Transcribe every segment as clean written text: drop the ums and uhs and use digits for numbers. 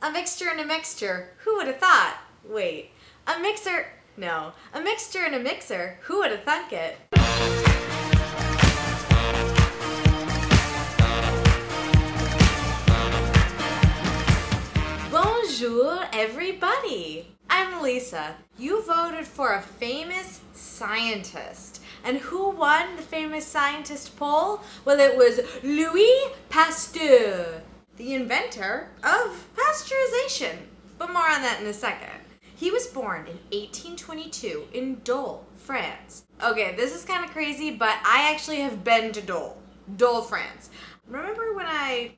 A mixture and a mixture, who would have thought? Wait, a mixer, no, a mixture and a mixer, who would have thunk it? Bonjour, everybody. I'm Lisa. You voted for a famous scientist. And who won the famous scientist poll? Well, it was Louis Pasteur, the inventor of pasteurization. But more on that in a second. He was born in 1822 in Dole, France. Okay, this is kind of crazy, but I actually have been to Dole, France. Remember when I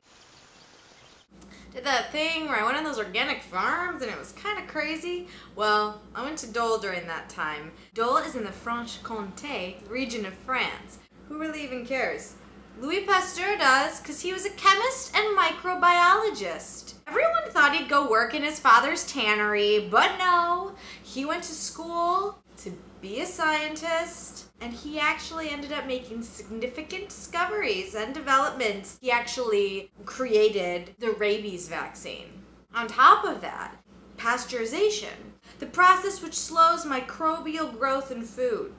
did that thing where I went on those organic farms and it was kind of crazy? Well, I went to Dole during that time. Dole is in the Franche-Comté region of France. Who really even cares? Louis Pasteur does, because he was a chemist and microbiologist. Everyone thought he'd go work in his father's tannery, but no. He went to school to be a scientist, and he actually ended up making significant discoveries and developments. He actually created the rabies vaccine. On top of that, pasteurization, the process which slows microbial growth in food,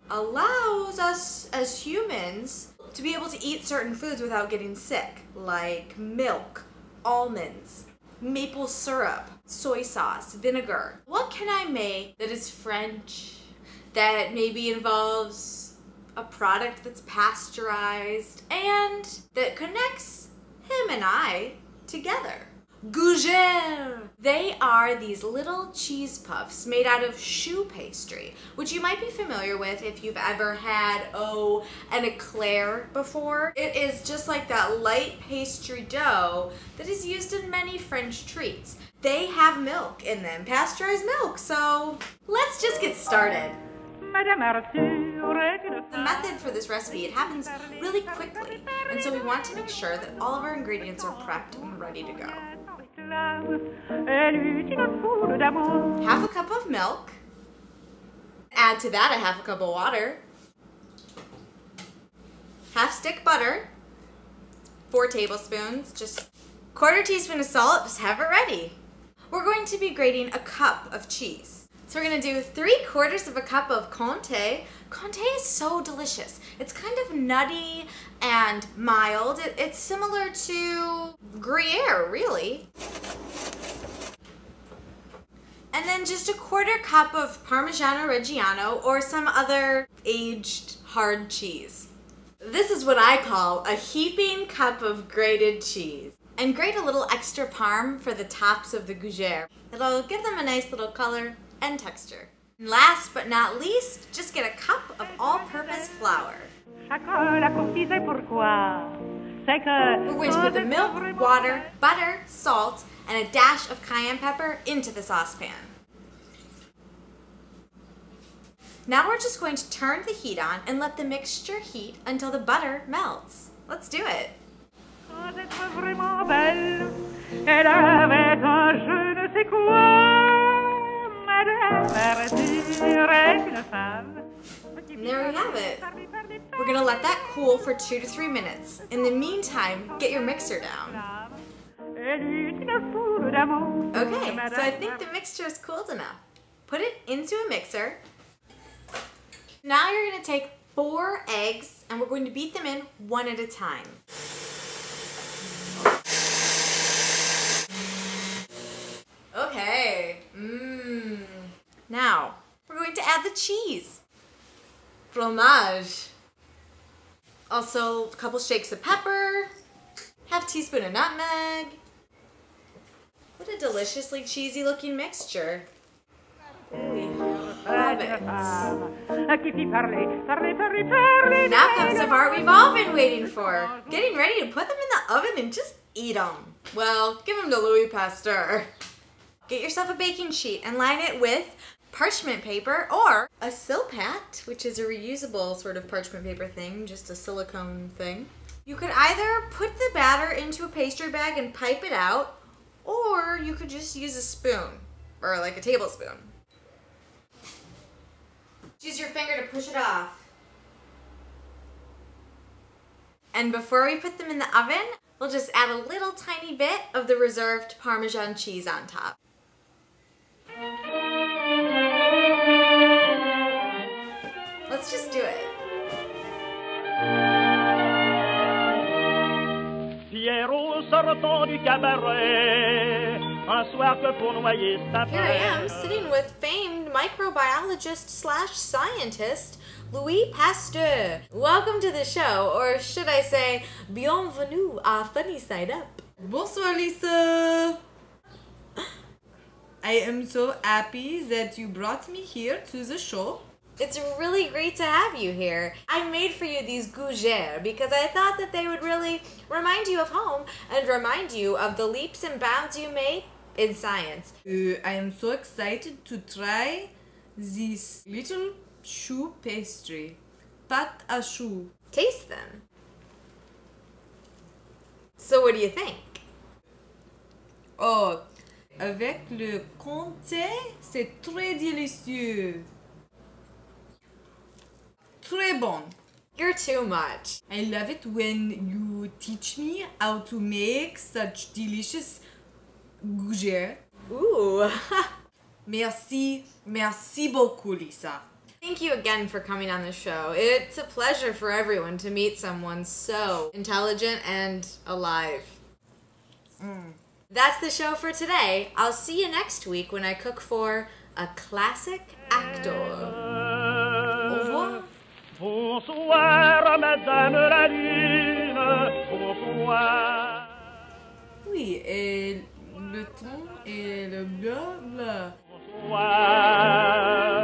allows us as humans to be able to eat certain foods without getting sick, like milk, almonds, maple syrup, soy sauce, vinegar. What can I make that is French, that maybe involves a product that's pasteurized, and that connects him and I together? Gougères! They are these little cheese puffs made out of choux pastry, which you might be familiar with if you've ever had, an eclair before. It is just like that light pastry dough that is used in many French treats. They have milk in them, pasteurized milk, so let's just get started. The method for this recipe, it happens really quickly, and so we want to make sure that all of our ingredients are prepped and ready to go. Half a cup of milk. Add to that a half a cup of water. Half stick butter. 4 tablespoons. Just quarter teaspoon of salt. Just have it ready. We're going to be grating a cup of cheese. So we're going to do 3/4 of a cup of Comté. Comté is so delicious. It's kind of nutty and mild. It's similar to Gruyere, really. And then just a 1/4 cup of Parmigiano Reggiano or some other aged hard cheese. This is what I call a heaping cup of grated cheese. And grate a little extra parm for the tops of the Gougères. It'll give them a nice little color and texture. And last but not least, just get a cup of all-purpose flour. We're going to put the milk, water, butter, salt, and a dash of cayenne pepper into the saucepan. Now we're just going to turn the heat on and let the mixture heat until the butter melts. Let's do it. And there we have it. We're going to let that cool for 2 to 3 minutes. In the meantime, get your mixer down. Okay, so I think the mixture is cooled enough. Put it into a mixer. Now you're going to take 4 eggs and we're going to beat them in one at a time. Okay, Now, we're going to add the cheese. Fromage. Also, a couple shakes of pepper. Half teaspoon of nutmeg. What a deliciously cheesy looking mixture. Love it. Now comes the part we've all been waiting for. Getting ready to put them in the oven and just eat them. Well, give them to Louis Pasteur. Get yourself a baking sheet and line it with parchment paper or a silpat, which is a reusable sort of parchment paper thing, just a silicone thing. You could either put the batter into a pastry bag and pipe it out, or you could just use a spoon, or like a tablespoon. Use your finger to push it off. And before we put them in the oven, We'll just add a little tiny bit of the reserved Parmesan cheese on top. Let's just do it. Pierrot sortant du cabaret, un soir que pour noyer sa Here I am, sitting with famed microbiologist slash scientist, Louis Pasteur. Welcome to the show, or should I say, bienvenue à Funny Side Up. Bonsoir, Lisa. I am so happy that you brought me here to the show. It's really great to have you here. I made for you these Gougères because I thought that they would really remind you of home and remind you of the leaps and bounds you made in science. I am so excited to try this little choux pastry. Pâte à choux. Taste them. So what do you think? Oh, avec le comté, c'est très délicieux. Très bon. You're too much. I love it when you teach me how to make such delicious gougères. Ooh. Merci, merci beaucoup, Lisa. Thank you again for coming on the show. It's a pleasure for everyone to meet someone so intelligent and alive. That's the show for today. I'll see you next week when I cook for a classic actor. Au revoir. Bonsoir, Madame la Lune, bonsoir. Oui, et le ton et le blabla. Bonsoir.